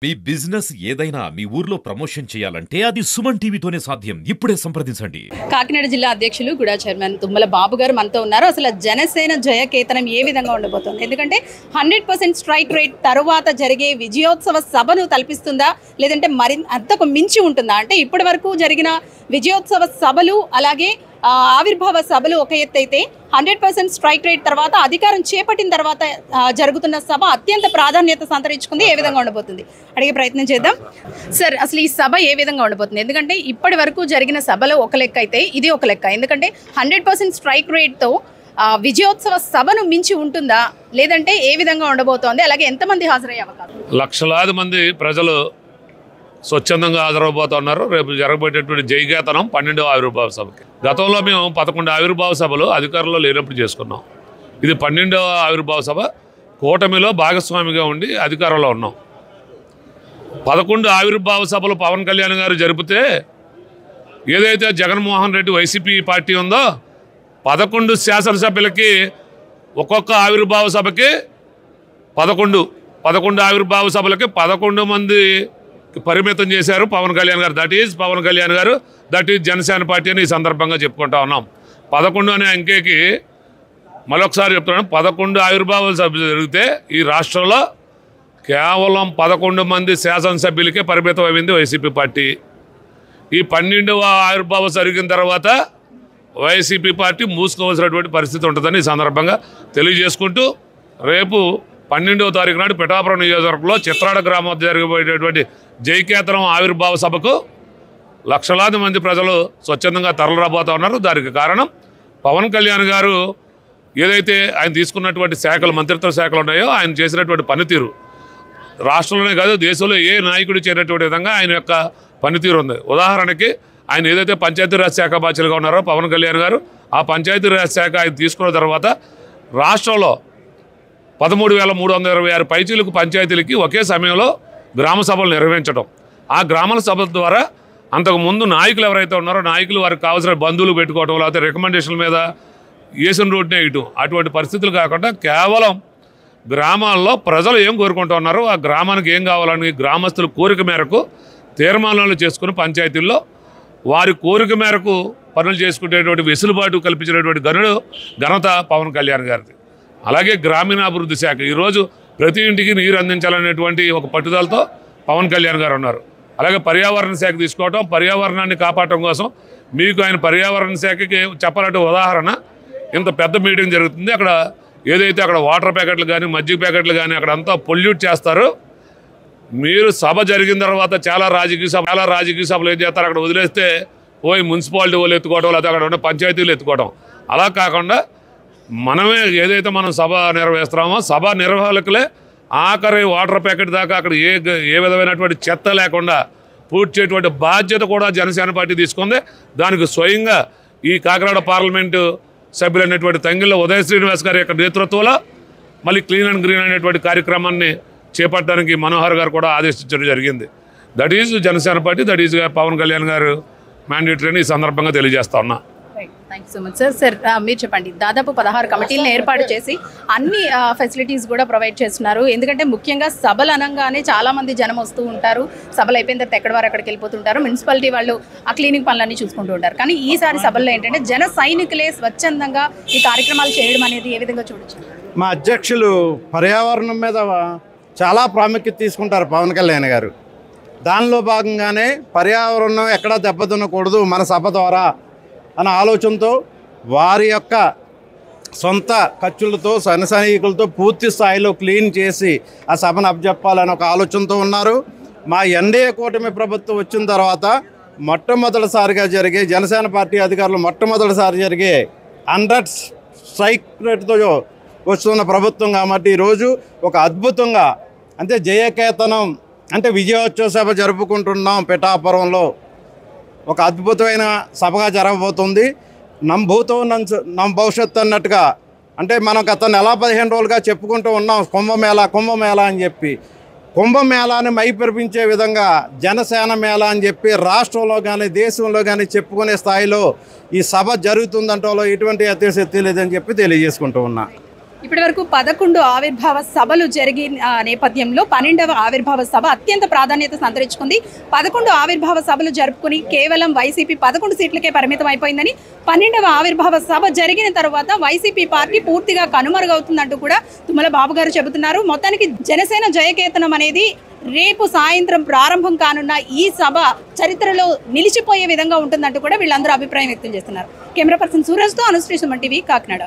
మీ business ఏదైనా మీ ఊర్లో promotion చేయాలంటే అది సుమన్ టీవీతోనే సాధ్యం. ఇప్పుడే సంప్రదించండి. కాకినాడ జిల్లా అధ్యక్షులు గుడా చైర్మన్ తుమ్మల బాబు గారు మనతో ఉన్నారు. అసలు జనసేన జయకేతనం ఏ విధంగా ఉండబోతోంది? ఎందుకంటే 100% స్ట్రైక్ రేట్ తరువాత జరిగే విజయోత్సవ సభను తలపిస్తుందా, లేదంటే మరి అంతకు మించి ఉంటుందా? అంటే ఇప్పటి వరకు జరిగిన విజయోత్సవ సభలు అలాగే ఆవిర్భావ సభలు ఒక ఎత్తు అయితే 100% స్ట్రైక్ రేట్ తర్వాత అధికారం చేపట్టిన తర్వాత జరుగుతున్న సభ అత్యంత ప్రాధాన్యత సంతరించుకుంది. ఏ విధంగా ఉండబోతుంది అడిగే ప్రయత్నం చేద్దాం. సార్, అసలు ఈ సభ ఏ విధంగా ఉండబోతుంది? ఎందుకంటే ఇప్పటి వరకు జరిగిన సభలో ఒక లెక్క అయితే ఇది ఒక లెక్క. ఎందుకంటే 100% స్ట్రైక్ రేట్తో విజయోత్సవ సభను మించి ఉంటుందా, లేదంటే ఏ విధంగా ఉండబోతోంది? అలాగే ఎంతమంది హాజరయ్యే అవకాశం? లక్షలాది మంది ప్రజలు స్వచ్ఛందంగా హాజరవబోతున్నారు. రేపు జరగబోయేటటువంటి జయకేతనం 12వ ఆవిర్భావ సభకి. గతంలో మేము 11 ఆవిర్భావ సభలు అధికారంలో లేనప్పుడు చేసుకున్నాం. ఇది 12వ ఆవిర్భావ సభ. కూటమిలో భాగస్వామిగా ఉండి అధికారంలో ఉన్నాం. 11 ఆవిర్భావ సభలు పవన్ కళ్యాణ్ గారు జరిపితే ఏదైతే జగన్మోహన్ రెడ్డి వైసీపీ పార్టీ ఉందో 11 శాసనసభ్యులకి ఒక్కొక్క ఆవిర్భావ సభకి 11 ఆవిర్భావ సభలకి 11 మంది పరిమితం చేశారు పవన్ కళ్యాణ్ గారు. దట్ ఈజ్ పవన్ కళ్యాణ్ గారు, దట్ ఈజ్ జనసేన పార్టీ అని ఈ సందర్భంగా చెప్పుకుంటా ఉన్నాం. 11 అనే అంకెకి మరొకసారి చెప్తున్నాను, 11 ఆవిర్భావ సభ్యులు జరిగితే ఈ రాష్ట్రంలో కేవలం 11 మంది శాసనసభ్యులకే పరిమితం అయింది వైసీపీ పార్టీ. ఈ 12వ ఆవిర్భావం జరిగిన తర్వాత వైసీపీ పార్టీ మూసుకోవాల్సినటువంటి పరిస్థితి ఉంటుందని ఈ సందర్భంగా తెలియజేసుకుంటూ, రేపు 12వ తారీఖు నాడు పిఠాపురం నియోజకవర్గంలో చిత్రాడ గ్రామం వద్ద జరగబోయేటటువంటి జయకేతనం ఆవిర్భావ సభకు లక్షలాది మంది ప్రజలు స్వచ్ఛందంగా తరలిరాబోతూ ఉన్నారు. దానికి కారణం పవన్ కళ్యాణ్ గారు ఏదైతే ఆయన తీసుకున్నటువంటి శాఖలు, మంత్రిత్వ శాఖలు ఉన్నాయో ఆయన చేసినటువంటి పనితీరు రాష్ట్రంలోనే కాదు దేశంలో ఏ నాయకుడు చేయనటువంటి విధంగా ఆయన యొక్క పనితీరు ఉంది. ఉదాహరణకి ఆయన ఏదైతే పంచాయతీరాజ్ శాఖ బాధ్యులుగా ఉన్నారో పవన్ కళ్యాణ్ గారు, ఆ పంచాయతీరాజ్ శాఖ ఆయన తీసుకున్న తర్వాత రాష్ట్రంలో 13,326 పైచీలకు పంచాయతీలకి ఒకే సమయంలో గ్రామ సభలు నిర్వహించడం. ఆ గ్రామ సభల ద్వారా అంతకుముందు నాయకులు ఎవరైతే ఉన్నారో నాయకులు వారికి కావాల్సిన బంధువులు పెట్టుకోవడం, లేకపోతే రికమెండేషన్ల మీద వేసిన రోడ్నే ఇవ్వటం, అటువంటి పరిస్థితులు కాకుండా కేవలం గ్రామాల్లో ప్రజలు ఏం కోరుకుంటూ ఉన్నారో ఆ గ్రామానికి ఏం కావాలని గ్రామస్తుల కోరిక మేరకు తీర్మానాలు చేసుకుని పంచాయతీల్లో వారి కోరిక మేరకు పనులు చేసుకునేటువంటి వెసులుబాటు కల్పించినటువంటి ఘనత పవన్ కళ్యాణ్ గారిది. అలాగే గ్రామీణాభివృద్ధి శాఖ ఈరోజు ప్రతి ఇంటికి నీరు అందించాలనేటువంటి ఒక పట్టుదలతో పవన్ కళ్యాణ్ గారు ఉన్నారు. అలాగే పర్యావరణ శాఖ తీసుకోవటం, పర్యావరణాన్ని కాపాడటం కోసం మీకు ఆయన పర్యావరణ శాఖకి చెప్పాలంటే ఉదాహరణ, ఇంత పెద్ద మీటింగ్ జరుగుతుంది, అక్కడ ఏదైతే అక్కడ వాటర్ ప్యాకెట్లు కానీ మజ్జిగ ప్యాకెట్లు కానీ అక్కడ అంతా పొల్యూట్ చేస్తారు. మీరు సభ జరిగిన తర్వాత చాలా రాజకీయ సభలు ఏం చేస్తారు, అక్కడ వదిలేస్తే పోయి మున్సిపాలిటీ వాళ్ళు ఎత్తుకోవడం, లేకపోతే అక్కడ ఉన్న పంచాయతీలు ఎత్తుకోవడం. అలా కాకుండా మనమే ఏదైతే మనం సభ నిర్వహిస్తున్నామో సభ నిర్వాహకులే ఆఖరి వాటర్ ప్యాకెట్ దాకా అక్కడ ఏ విధమైనటువంటి చెత్త లేకుండా పూడ్చేటువంటి బాధ్యత కూడా జనసేన పార్టీ తీసుకుంది. దానికి స్వయంగా ఈ కాకినాడ పార్లమెంటు సభ్యులైనటువంటి తంగిళ్ళ ఉదయ శ్రీనివాస్ గారి యొక్క నేతృత్వంలో మళ్ళీ క్లీన్ అండ్ గ్రీన్ అనేటువంటి కార్యక్రమాన్ని చేపట్టడానికి మనోహర్ గారు కూడా ఆదేశించడం జరిగింది. That is Janasena party, that is Pawan Kalyan garu mandatory అని ఈ సందర్భంగా తెలియజేస్తా ఉన్నా. Thank you so much sir. Sir, మీరు చెప్పండి, దాదాపు 16 కమిటీలను ఏర్పాటు చేసి అన్ని ఫెసిలిటీస్ కూడా ప్రొవైడ్ చేస్తున్నారు. ఎందుకంటే ముఖ్యంగా సభలు అనగానే చాలామంది జనం వస్తూ ఉంటారు, సభలు అయిపోయిన తర్వాత ఎక్కడి వారు అక్కడికి వెళ్ళిపోతుంటారు, మున్సిపాలిటీ వాళ్ళు ఆ క్లీనింగ్ పనులన్నీ చూసుకుంటూ ఉంటారు. కానీ ఈసారి సభల్లో ఏంటంటే జన సైనికులే స్వచ్ఛందంగా ఈ కార్యక్రమాలు చేయడం అనేది ఏ విధంగా చూడొచ్చు? మా అధ్యక్షులు పర్యావరణం మీద చాలా ప్రాముఖ్యత తీసుకుంటారు పవన్ కళ్యాణ్ గారు. దానిలో భాగంగానే పర్యావరణం ఎక్కడా దెబ్బతినకూడదు మన సభ ద్వారా అన్న ఆలోచనతో వారి యొక్క సొంత ఖర్చులతో సైనికులతో పూర్తి స్థాయిలో క్లీన్ చేసి ఆ సభను అప్పచెప్పాలని ఒక ఆలోచనతో ఉన్నారు. మా ఎన్డీఏ కూటమి ప్రభుత్వం వచ్చిన తర్వాత మొట్టమొదటిసారిగా జరిగే జనసేన పార్టీ అధికారులు మొట్టమొదటిసారి జరిగే 100 స్ట్రైక్ రేట్తో వస్తున్న ప్రభుత్వం కాబట్టి ఈరోజు ఒక అద్భుతంగా అంటే జయకేతనం అంటే విజయోత్సవ సభ జరుపుకుంటున్నాం. పిఠాపురంలో ఒక అద్భుతమైన సభగా జరగబోతుంది. నమ్ భూతో నమ్ భవిష్యత్తు అన్నట్టుగా అంటే మనం గత నెల 15 రోజులుగా చెప్పుకుంటూ ఉన్నాం కుంభమేళా అని చెప్పి. కుంభమేళాని మైపరిపించే విధంగా జనసేన మేళ అని చెప్పి రాష్ట్రంలో కానీ దేశంలో కానీ చెప్పుకునే స్థాయిలో ఈ సభ జరుగుతుందంటలో ఎటువంటి అతిశక్తి లేదని చెప్పి తెలియజేసుకుంటూ ఉన్నా. ఇప్పటి వరకు 11 ఆవిర్భావ సభలు జరిగిన నేపథ్యంలో 12వ ఆవిర్భావ సభ అత్యంత ప్రాధాన్యత సంతరించుకుంది. 11 ఆవిర్భావ సభలు జరుపుకుని కేవలం వైసీపీ 11 సీట్లకే పరిమితం అయిపోయిందని, 12వ ఆవిర్భావ సభ జరిగిన తర్వాత వైసీపీ పార్టీ పూర్తిగా కనుమరుగవుతుందంటూ కూడా తుమ్మల బాబు గారు చెబుతున్నారు. మొత్తానికి జనసేన జయకేతనం అనేది రేపు సాయంత్రం ప్రారంభం కానున్న ఈ సభ చరిత్రలో నిలిచిపోయే విధంగా ఉంటుందంటూ కూడా వీళ్ళందరూ అభిప్రాయం వ్యక్తం చేస్తున్నారు. కెమెరా పర్సన్ సూరజ్తో అనుశ్రీ సుమన్ టీవీ, కాకినాడ.